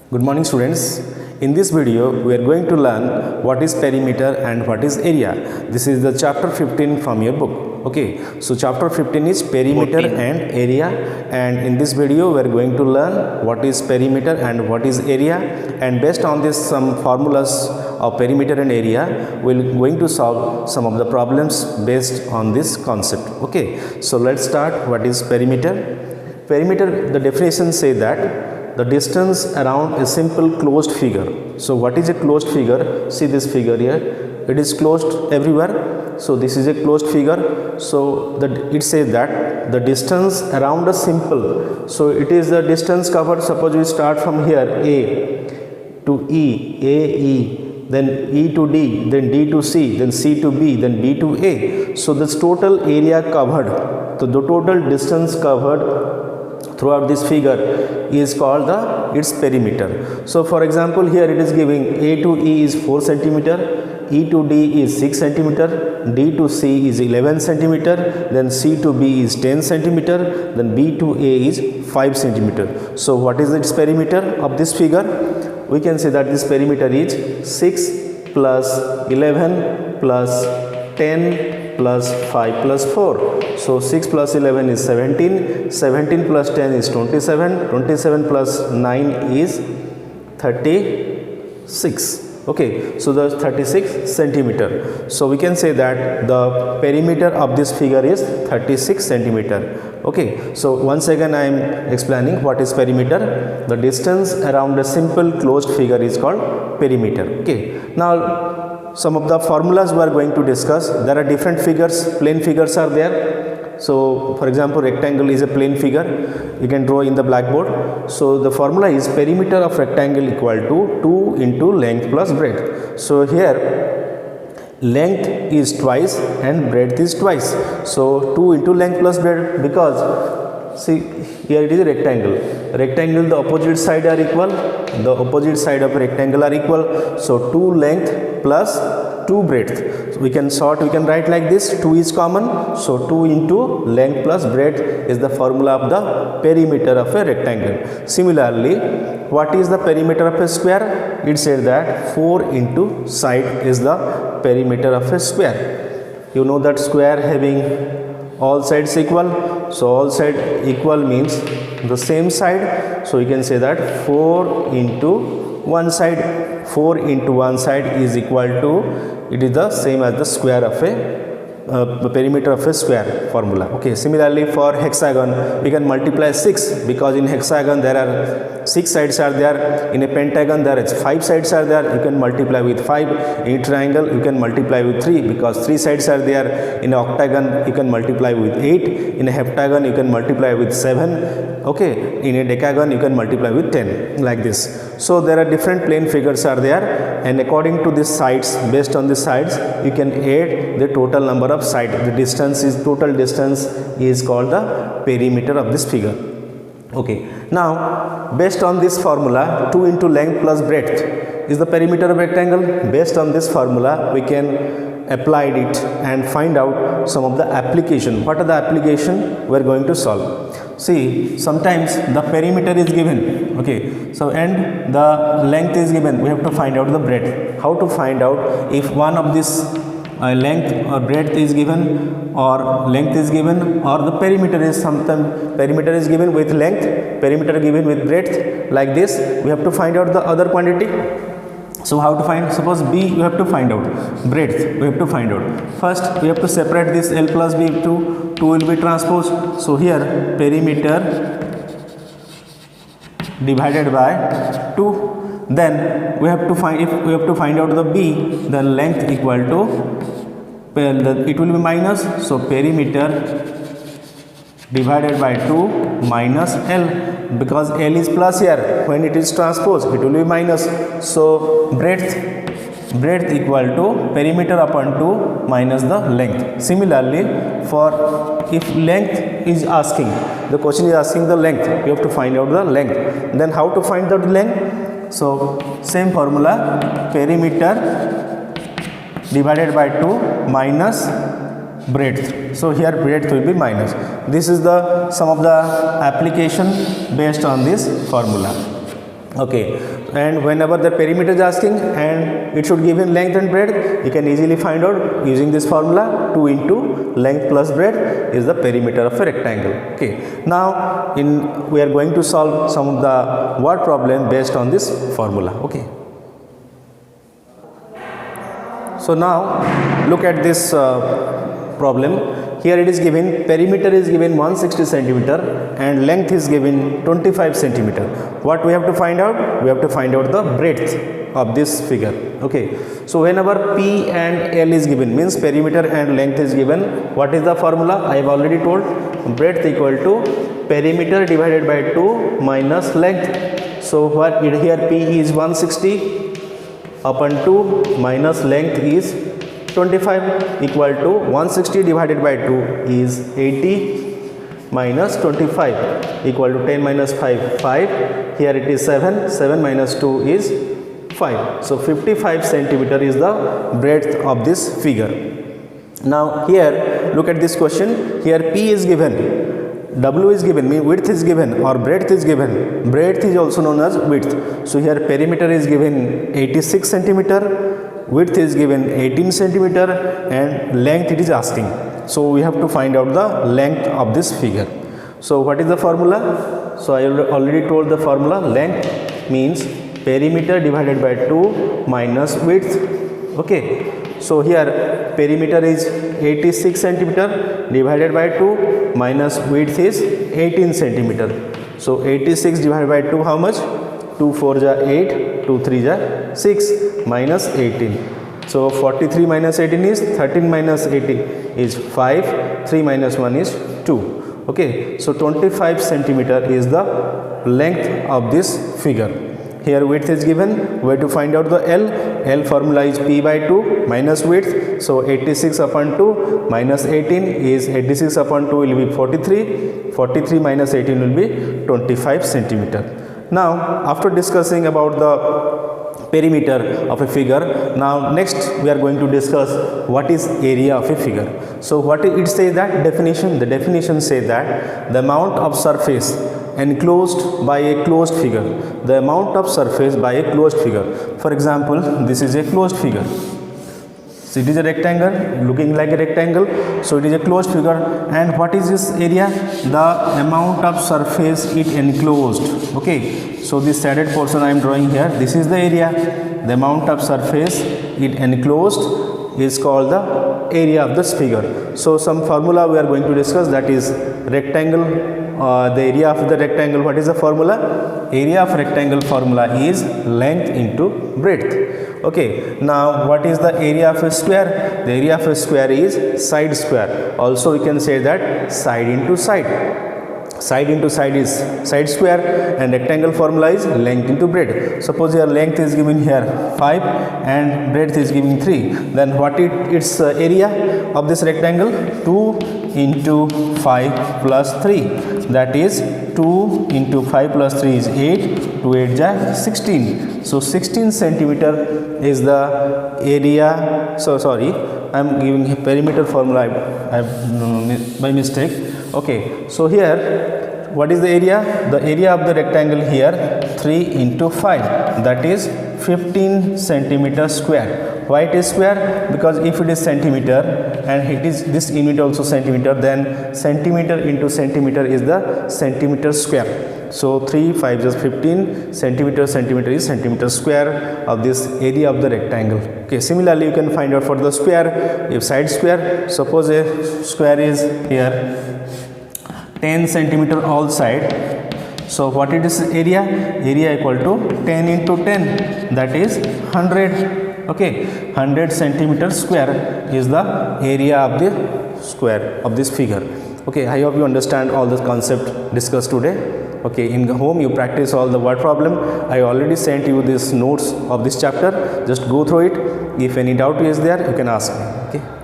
Good morning students. In this video we are going to learn what is perimeter and what is area. This is the chapter 15 from your book. Okay, so chapter 15 is perimeter 14. and area, and in this video we are going to learn what is perimeter and what is area, and based on this some formulas of perimeter and area we are going to solve some of the problems based on this concept. Okay, so let's start. What is perimeter? Perimeter, the definition say that the distance around a simple closed figure. So what is a closed figure? See this figure here, it is closed everywhere. So this is a closed figure. So it says that the distance around a simple, so it is the distance covered. Suppose we start from here, A to E, A, E, then E to D, then D to C, then C to B, then B to A. So this total area covered, so the total distance covered throughout this figure is called its perimeter. So for example, here it is giving A to E is 4 centimeter, E to D is 6 centimeter, D to C is 11 centimeter, then C to B is 10 centimeter, then B to A is 5 centimeter. So what is its perimeter of this figure? We can say that this perimeter is 6 plus 11 plus 10 plus 5 plus 4. So 6 plus 11 is 17, 17 plus 10 is 27, 27 plus 9 is 36. Okay, so the 36 centimeter. So we can say that the perimeter of this figure is 36 centimeter. Okay, so once again I am explaining what is perimeter. The distance around a simple closed figure is called perimeter. Okay, now some of the formulas we are going to discuss. There are different figures, plane figures are there. So for example, rectangle is a plane figure, you can draw in the blackboard. So the formula is perimeter of rectangle equal to 2 into length plus breadth. So here length is twice and breadth is twice. So 2 into length plus breadth, because see here it is a rectangle. Rectangle, the opposite side are equal, the opposite side of rectangle are equal. So 2 length plus 2 breadth. So we can write like this, 2 is common. So 2 into length plus breadth is the formula of the perimeter of a rectangle. Similarly, what is the perimeter of a square? It said that 4 into side is the perimeter of a square. You know that square having all sides equal. So all side equal means the same side. So you can say that 4 into one side, 4 into one side is equal to, it is the same as the square of a perimeter of a square formula. Okay, similarly for hexagon we can multiply 6, because in hexagon there are 6 sides are there. In a pentagon there is 5 sides are there, you can multiply with 5. In a triangle you can multiply with 3, because 3 sides are there. In an octagon you can multiply with 8. In a heptagon you can multiply with 7. Okay, in a decagon you can multiply with 10, like this. So there are different plane figures are there, and according to these sides, based on the sides you can add the total number of sides. The distance is, total distance is called the perimeter of this figure. Okay, now based on this formula, 2 into length plus breadth is the perimeter of rectangle. Based on this formula we can apply it and find out some of the application. What are the application we are going to solve? See, sometimes the perimeter is given, okay, so and the length is given, we have to find out the breadth. How to find out if one of this length or breadth is given, or length is given, or the perimeter is sometimes perimeter is given with length, perimeter given with breadth, like this. We have to find out the other quantity. So how to find? Suppose B you have to find out, breadth we have to find out. First we have to separate this L plus B to 2 will be transposed. So here perimeter divided by 2. Then we have to find, if we have to find out the B, then length equal to, it will be minus. So perimeter divided by 2 minus L, because L is plus here, when it is transposed it will be minus. So breadth equal to perimeter upon 2 minus the length. Similarly, for if length is asking, the question is asking the length, you have to find out the length. Then how to find out the length? So same formula, perimeter divided by 2 minus breadth. So here breadth will be minus. This is the some of the application based on this formula. Okay, and whenever the perimeter is asking and it should give in length and breadth, you can easily find out using this formula. 2 into length plus breadth is the perimeter of a rectangle. Okay, now we are going to solve some of the word problem based on this formula. Okay, so now look at this problem. Here it is given perimeter is given 160 centimeter and length is given 25 centimeter. What we have to find out? We have to find out the breadth of this figure. Okay, so whenever P and L is given, means perimeter and length is given, what is the formula? I have already told, breadth equal to perimeter divided by 2 minus length. So what here P is 160 upon 2 minus length is 25 equal to 160 divided by 2 is 80 minus 25 equal to 10 minus 5, 5. Here it is 7, 7 minus 2 is 5. So 55 centimeter is the breadth of this figure. Now here look at this question. Here P is given, W is given, means width is given or breadth is given. Breadth is also known as width. So here perimeter is given 86 centimeter. Width is given 18 centimeter and length it is asking. So we have to find out the length of this figure. So what is the formula? So I already told the formula. Length means perimeter divided by 2 minus width. Okay, so here perimeter is 86 centimeter divided by 2 minus width is 18 centimeter. So 86 divided by 2 how much? 2 4 ja 8, 2 3 ja 6 minus 18. So 43 minus 18 is 13 minus 18 is 5, 3 minus 1 is 2. Okay, so 25 centimeter is the length of this figure. Here width is given, we have to find out the L. L formula is P by 2 minus width. So 86 upon 2 minus 18 is 86 upon 2 will be 43. 43 minus 18 will be 25 centimeter. Now after discussing about the perimeter of a figure, now next we are going to discuss what is area of a figure. So what it says that definition? The definition says that the amount of surface enclosed by a closed figure. The amount of surface by a closed figure. For example, this is a closed figure. So it is a rectangle, looking like a rectangle. So it is a closed figure. And what is this area? The amount of surface it enclosed. Okay. So this shaded portion I am drawing here. This is the area. The amount of surface it enclosed is called the area of this figure. So some formula we are going to discuss, that is rectangle. The area of the rectangle. What is the formula? Area of rectangle formula is length into breadth. Okay, now what is the area of a square? The area of a square is side square. Also we can say that side into side. Side into side is side square and rectangle formula is length into breadth. Suppose your length is given here 5 and breadth is given 3. Then what its area of this rectangle? 2 into 5 plus 3. That is 2 into 5 plus 3 is 8. 2 8 ja 16. So 16 centimeter is the area. So sorry, I am giving a perimeter formula. I have by mistake. Okay, so here what is the area? The area of the rectangle here 3 into 5, that is 15 centimeter square. Why it is square? Because if it is centimeter and it is this unit also centimeter, then centimeter into centimeter is the centimeter square. So 3 5 is 15 centimeter. Centimeter is centimeter square of this area of the rectangle. Okay, similarly you can find out for the square. If side square, suppose a square is here 10 centimeter all side. So what it is area? Area equal to 10 into 10, that is 100. Okay, 100 centimeter square is the area of the square of this figure. Okay, I hope you understand all the concept discussed today. Okay, in home you practice all the word problem. I already sent you this notes of this chapter. Just go through it. If any doubt is there, you can ask me. Okay.